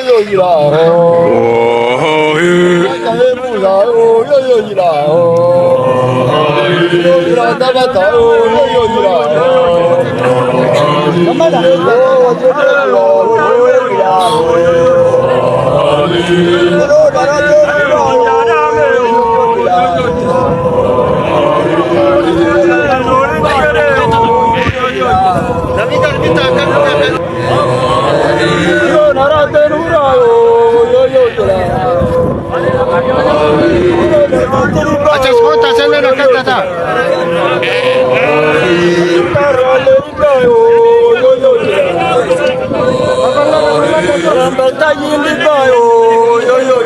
yo yo la oh ye mu la oh yo yo la oh la ta ba ta oh yo yo la kama la oh yo yo la अच्छा छोटा चले ना करता था yo yo